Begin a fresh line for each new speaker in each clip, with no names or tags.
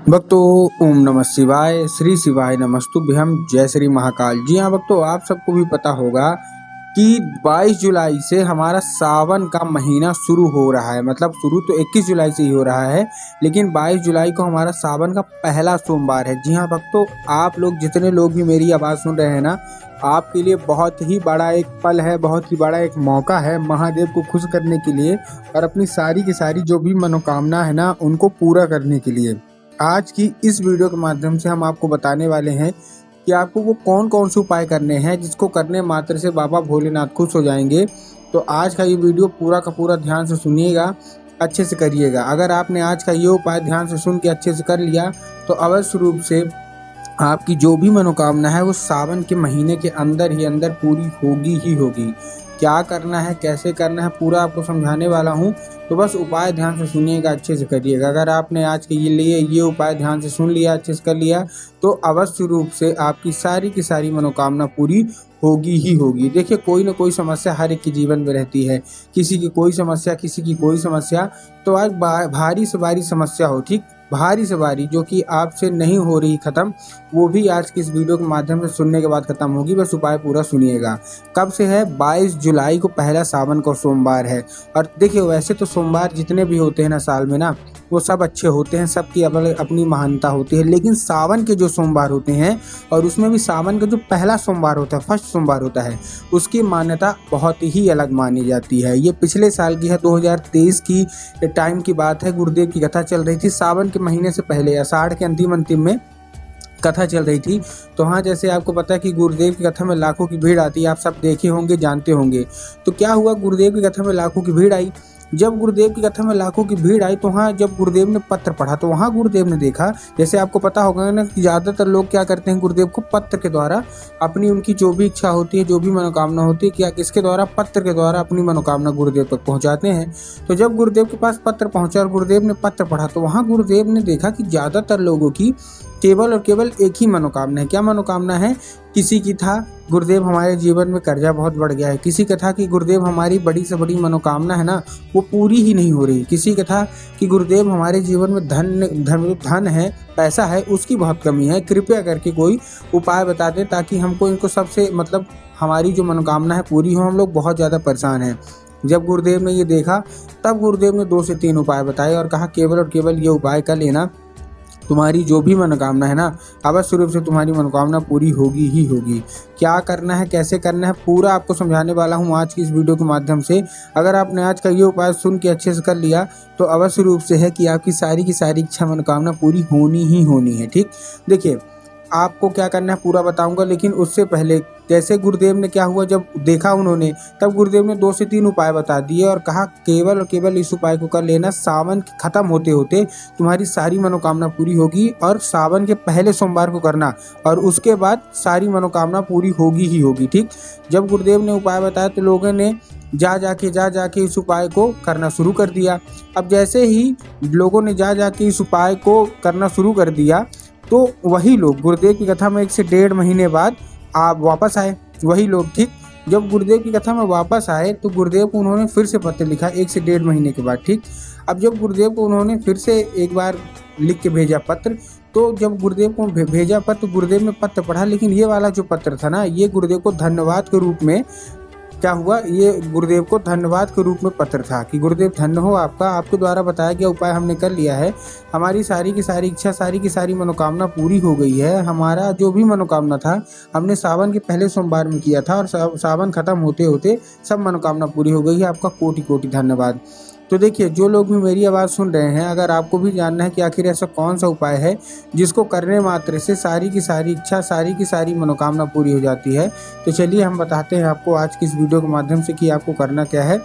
भक्तों, ओम नमः शिवाय, श्री शिवाय नमस्तुभ्यम, जय श्री महाकाल। जी हाँ भक्तों, आप सबको भी पता होगा कि 22 जुलाई से हमारा सावन का महीना शुरू हो रहा है। मतलब शुरू तो 21 जुलाई से ही हो रहा है, लेकिन 22 जुलाई को हमारा सावन का पहला सोमवार है। जी हाँ भक्तों, आप लोग जितने लोग भी मेरी आवाज़ सुन रहे हैं ना, आपके लिए बहुत ही बड़ा एक पल है, बहुत ही बड़ा एक मौका है महादेव को खुश करने के लिए और अपनी सारी की सारी जो भी मनोकामना है ना, उनको पूरा करने के लिए। आज की इस वीडियो के माध्यम से हम आपको बताने वाले हैं कि आपको वो कौन कौन से उपाय करने हैं जिसको करने मात्र से बाबा भोलेनाथ खुश हो जाएंगे। तो आज का ये वीडियो पूरा का पूरा ध्यान से सुनिएगा, अच्छे से करिएगा। अगर आपने आज का ये उपाय ध्यान से सुन के अच्छे से कर लिया तो अवश्य रूप से आपकी जो भी मनोकामना है वो सावन के महीने के अंदर ही अंदर पूरी होगी ही होगी। क्या करना है, कैसे करना है, पूरा आपको समझाने वाला हूँ। तो बस उपाय ध्यान से सुनिएगा, अच्छे से करिएगा। अगर आपने आज के लिए ये उपाय ध्यान से सुन लिया, अच्छे से कर लिया, तो अवश्य रूप से आपकी सारी की सारी मनोकामना पूरी होगी ही होगी। देखिए, कोई ना कोई समस्या हर एक के जीवन में रहती है, किसी की कोई समस्या, किसी की कोई समस्या। तो आज भारी से भारी समस्या हो, ठीक, भारी से भारी, जो कि आपसे नहीं हो रही खत्म, वो भी आज की इस वीडियो के माध्यम से सुनने के बाद खत्म होगी। बस उपाय पूरा सुनिएगा। कब से है? 22 जुलाई को पहला सावन का सोमवार है। और देखिए, वैसे तो सोमवार जितने भी होते हैं ना साल में ना, वो सब अच्छे होते हैं, सबकी अपनी महानता होती है। लेकिन सावन के जो सोमवार होते हैं, और उसमें भी सावन का जो पहला सोमवार होता है, फर्स्ट सोमवार होता है, उसकी मान्यता बहुत ही अलग मानी जाती है। ये पिछले साल की है, 2023 की टाइम की बात है। गुरुदेव की कथा चल रही थी सावन के महीने से पहले, आषाढ़ के अंतिम में कथा चल रही थी। तो हाँ, जैसे आपको पता है कि गुरुदेव की कथा में लाखों की भीड़ आती है, आप सब देखे होंगे, जानते होंगे। तो क्या हुआ, गुरुदेव की कथा में लाखों की भीड़ आई। जब गुरुदेव की कथा में लाखों की भीड़ आई तो हाँ, जब गुरुदेव ने पत्र पढ़ा तो वहाँ गुरुदेव ने देखा, जैसे आपको पता होगा ना कि ज़्यादातर लोग क्या करते हैं, गुरुदेव को पत्र के द्वारा अपनी उनकी जो भी इच्छा होती है, जो भी मनोकामना होती है, क्या किसके द्वारा, पत्र के द्वारा अपनी मनोकामना गुरुदेव तक पहुँचाते हैं। तो जब गुरुदेव के पास पत्र पहुँचा और गुरुदेव ने पत्र पढ़ा तो वहाँ गुरुदेव ने देखा कि ज़्यादातर लोगों की केवल और केवल एक ही मनोकामना है। क्या मनोकामना है? किसी की था, गुरुदेव हमारे जीवन में कर्जा बहुत बढ़ गया है। किसी का था कि गुरुदेव हमारी बड़ी से बड़ी मनोकामना है ना, वो पूरी ही नहीं हो रही। किसी का था कि गुरुदेव हमारे जीवन में धन है, पैसा है, उसकी बहुत कमी है, कृपया करके कोई उपाय बता दें ताकि हमको इनको सबसे मतलब हमारी जो मनोकामना है पूरी हो, हम लोग बहुत ज़्यादा परेशान हैं। जब गुरुदेव ने ये देखा तब गुरुदेव ने 2 से 3 उपाय बताए और कहा केवल और केवल ये उपाय कर लेना, तुम्हारी जो भी मनोकामना है ना, अवश्य रूप से तुम्हारी मनोकामना पूरी होगी ही होगी। क्या करना है, कैसे करना है, पूरा आपको समझाने वाला हूँ आज की इस वीडियो के माध्यम से। अगर आपने आज का ये उपाय सुन के अच्छे से कर लिया तो अवश्य रूप से है कि आपकी सारी की सारी इच्छा मनोकामना पूरी होनी ही होनी है। ठीक, देखिए आपको क्या करना है पूरा बताऊंगा, लेकिन उससे पहले जैसे गुरुदेव ने क्या हुआ, जब देखा उन्होंने, तब गुरुदेव ने 2 से 3 उपाय बता दिए और कहा केवल और केवल इस उपाय को कर लेना, सावन खत्म होते होते तुम्हारी सारी मनोकामना पूरी होगी। और सावन के पहले सोमवार को करना और उसके बाद सारी मनोकामना पूरी होगी ही होगी। ठीक, जब गुरुदेव ने उपाय बताया तो लोगों ने जा जाके इस उपाय को करना शुरू कर दिया। अब जैसे ही लोगों ने जा जाके इस उपाय को करना शुरू कर दिया तो वही लोग गुरुदेव की कथा में 1 से 1.5 महीने बाद आप वापस आए। वही लोग, ठीक, जब गुरुदेव की कथा में वापस आए तो गुरुदेव को उन्होंने फिर से पत्र लिखा 1 से 1.5 महीने के बाद। ठीक, अब जब गुरुदेव को उन्होंने फिर से एक बार लिख के भेजा पत्र, तो जब गुरुदेव को भेजा पत्र, गुरुदेव ने पत्र पढ़ा, लेकिन ये वाला जो पत्र था ना, ये गुरुदेव को धन्यवाद के रूप में क्या हुआ, ये गुरुदेव को धन्यवाद के रूप में पत्र था कि गुरुदेव धन्य हो आपका, आपके द्वारा बताया गया उपाय हमने कर लिया है, हमारी सारी की सारी इच्छा, सारी की सारी मनोकामना पूरी हो गई है। हमारा जो भी मनोकामना था हमने सावन के पहले सोमवार में किया था और सावन खत्म होते होते सब मनोकामना पूरी हो गई है, आपका कोटि कोटि धन्यवाद। तो देखिए, जो लोग भी मेरी आवाज़ सुन रहे हैं, अगर आपको भी जानना है कि आखिर ऐसा कौन सा उपाय है जिसको करने मात्र से सारी की सारी इच्छा, सारी की सारी मनोकामना पूरी हो जाती है, तो चलिए हम बताते हैं आपको आज की इस वीडियो के माध्यम से कि आपको करना क्या है।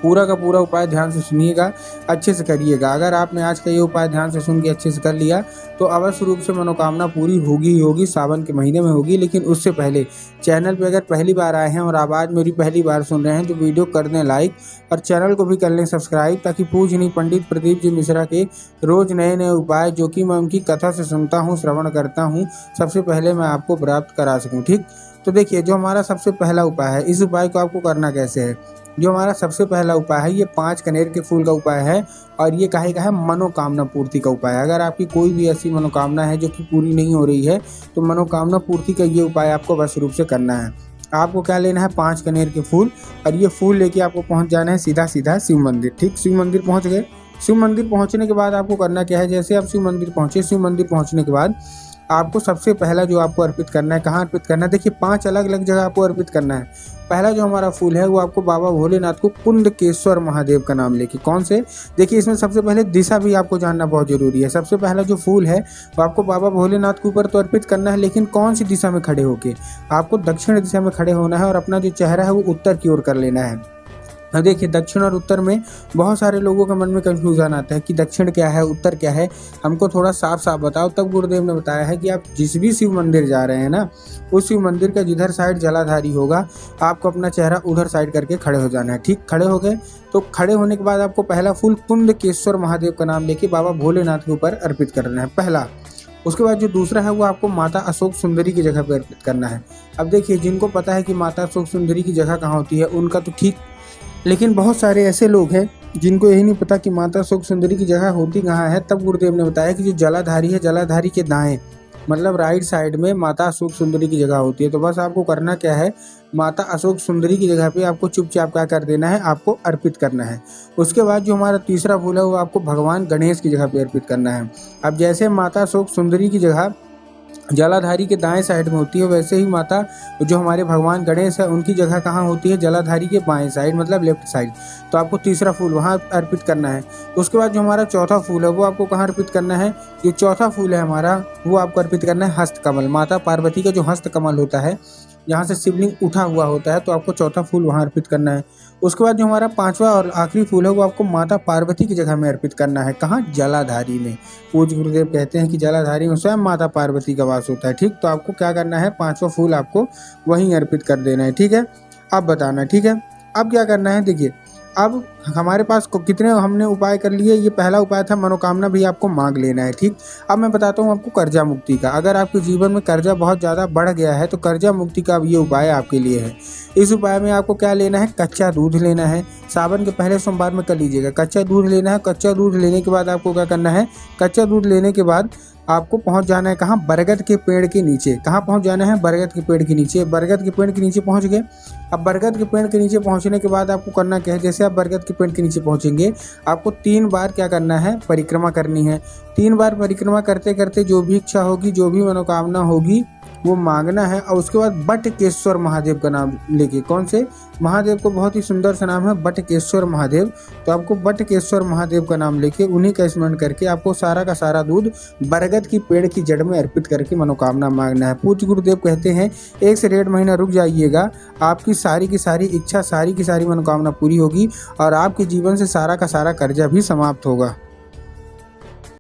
पूरा का पूरा उपाय ध्यान से सुनिएगा, अच्छे से करिएगा। अगर आपने आज का ये उपाय ध्यान से सुन के अच्छे से कर लिया तो अवश्य रूप से मनोकामना पूरी होगी ही होगी, सावन के महीने में होगी। लेकिन उससे पहले चैनल पे अगर पहली बार आए हैं और आवाज़ मेरी पहली बार सुन रहे हैं तो वीडियो कर दें लाइक और चैनल को भी कर लें सब्सक्राइब, ताकि पूजनीय पंडित प्रदीप जी मिश्रा के रोज़ नए नए उपाय जो कि मैं उनकी कथा से सुनता हूँ, श्रवण करता हूँ, सबसे पहले मैं आपको प्राप्त करा सकूँ। ठीक, तो देखिए, जो हमारा सबसे पहला उपाय है, इस उपाय को आपको करना कैसे है। जो हमारा सबसे पहला उपाय है ये 5 कनेर के फूल का उपाय है और ये काहे का है, मनोकामना पूर्ति का उपाय है। अगर आपकी कोई भी ऐसी मनोकामना है जो कि पूरी नहीं हो रही है तो मनोकामना पूर्ति का ये उपाय आपको अवश्य रूप से करना है। आपको क्या लेना है, 5 कनेर के फूल और ये फूल लेके आपको पहुंच जाना है सीधा सीधा शिव मंदिर। ठीक, शिव मंदिर पहुंच गए। शिव मंदिर पहुंचने के बाद आपको करना क्या है, जैसे आप शिव मंदिर पहुंचे, शिव मंदिर पहुंचने के बाद आपको सबसे पहला जो आपको अर्पित करना है, कहाँ अर्पित करना है, देखिए 5 अलग अलग जगह आपको अर्पित करना है। पहला जो हमारा फूल है वो आपको बाबा भोलेनाथ को कुंडकेश्वर महादेव का नाम लेके, कौन से, देखिए इसमें सबसे पहले दिशा भी आपको जानना बहुत जरूरी है। सबसे पहला जो फूल है वो आपको बाबा भोलेनाथ के ऊपर तो अर्पित करना है, लेकिन कौन सी दिशा में खड़े होके, आपको दक्षिण दिशा में खड़े होना है और अपना जो चेहरा है वो उत्तर की ओर कर लेना है। अब देखिए दक्षिण और उत्तर में बहुत सारे लोगों के मन में कंफ्यूजन आता है कि दक्षिण क्या है, उत्तर क्या है, हमको थोड़ा साफ साफ बताओ। तब गुरुदेव ने बताया है कि आप जिस भी शिव मंदिर जा रहे हैं ना, उस शिव मंदिर का जिधर साइड जलाधारी होगा आपको अपना चेहरा उधर साइड करके खड़े हो जाना है। ठीक, खड़े हो गए तो खड़े होने के बाद आपको पहला फूल कुंडकेश्वर महादेव का नाम लेके बाबा भोलेनाथ के ऊपर अर्पित करना है, पहला। उसके बाद जो दूसरा है वो आपको माता अशोक सुंदरी की जगह पर अर्पित करना है। अब देखिए जिनको पता है कि माता अशोक सुंदरी की जगह कहाँ होती है उनका तो ठीक, लेकिन बहुत सारे ऐसे लोग हैं जिनको यही नहीं पता कि माता अशोक सुंदरी की जगह होती कहाँ है। तब गुरुदेव ने बताया कि जो जलाधारी है, जलाधारी के दाएं मतलब राइट साइड में माता अशोक सुंदरी की जगह होती है। तो बस आपको करना क्या है, माता अशोक सुंदरी की जगह पे आपको चुपचाप क्या कर देना है, आपको अर्पित करना है। उसके बाद जो हमारा तीसरा फूल है वो आपको भगवान गणेश की जगह पे अर्पित करना है। अब जैसे माता अशोक सुंदरी की जगह जलाधारी के दाएं साइड में होती है, वैसे ही माता जो हमारे भगवान गणेश है उनकी जगह कहाँ होती है, जलाधारी के बाएं साइड मतलब लेफ्ट साइड। तो आपको तीसरा फूल वहाँ अर्पित करना है। उसके बाद जो हमारा चौथा फूल है वो आपको कहाँ अर्पित करना है, जो चौथा फूल है हमारा वो आपको अर्पित करना है हस्तकमल, माता पार्वती का जो हस्तकमल होता है जहाँ से शिवलिंग उठा हुआ होता है, तो आपको चौथा फूल वहाँ अर्पित करना है। उसके बाद जो हमारा 5वां और आखिरी फूल है वो आपको माता पार्वती की जगह में अर्पित करना है, कहाँ, जलाधारी में। पूज्य गुरुदेव कहते हैं कि जलाधारी में स्वयं माता पार्वती का वास होता है। ठीक, तो आपको क्या करना है, 5वां फूल आपको वहीं अर्पित कर देना है। ठीक है, अब बताना, ठीक है। अब क्या करना है, देखिए अब हमारे पास कितने हमने उपाय कर लिए। ये पहला उपाय था, मनोकामना भी आपको मांग लेना है। ठीक, अब मैं बताता हूँ आपको कर्जा मुक्ति का। अगर आपके जीवन में कर्जा बहुत ज़्यादा बढ़ गया है तो कर्जा मुक्ति का अब ये उपाय आपके लिए है। इस उपाय में आपको क्या लेना है, कच्चा दूध लेना है। सावन के पहले सोमवार में कर लीजिएगा, कच्चा दूध लेना है। कच्चा दूध लेने के बाद आपको क्या करना है, कच्चा दूध लेने के बाद आपको पहुंच जाना है कहाँ, बरगद के पेड़ के नीचे। कहाँ पहुंच जाना है, बरगद के पेड़ के नीचे। बरगद के पेड़ के नीचे पहुंच गए। अब बरगद के पेड़ के नीचे पहुंचने के बाद आपको करना क्या है, जैसे आप बरगद के पेड़ के नीचे पहुंचेंगे आपको 3 बार क्या करना है, परिक्रमा करनी है। 3 बार परिक्रमा करते करते जो भी इच्छा होगी, जो भी मनोकामना होगी वो मांगना है। और उसके बाद बटकेश्वर महादेव का नाम लेके, कौन से महादेव को, बहुत ही सुंदर सा नाम है बटकेश्वर महादेव। तो आपको बटकेश्वर महादेव का नाम लेके उन्हीं का स्मरण करके आपको सारा का सारा दूध बरगद की पेड़ की जड़ में अर्पित करके मनोकामना मांगना है। पूज्य गुरुदेव कहते हैं 1 से 1.5 महीना रुक जाइएगा, आपकी सारी की सारी इच्छा, सारी की सारी मनोकामना पूरी होगी और आपके जीवन से सारा का सारा कर्जा भी समाप्त होगा।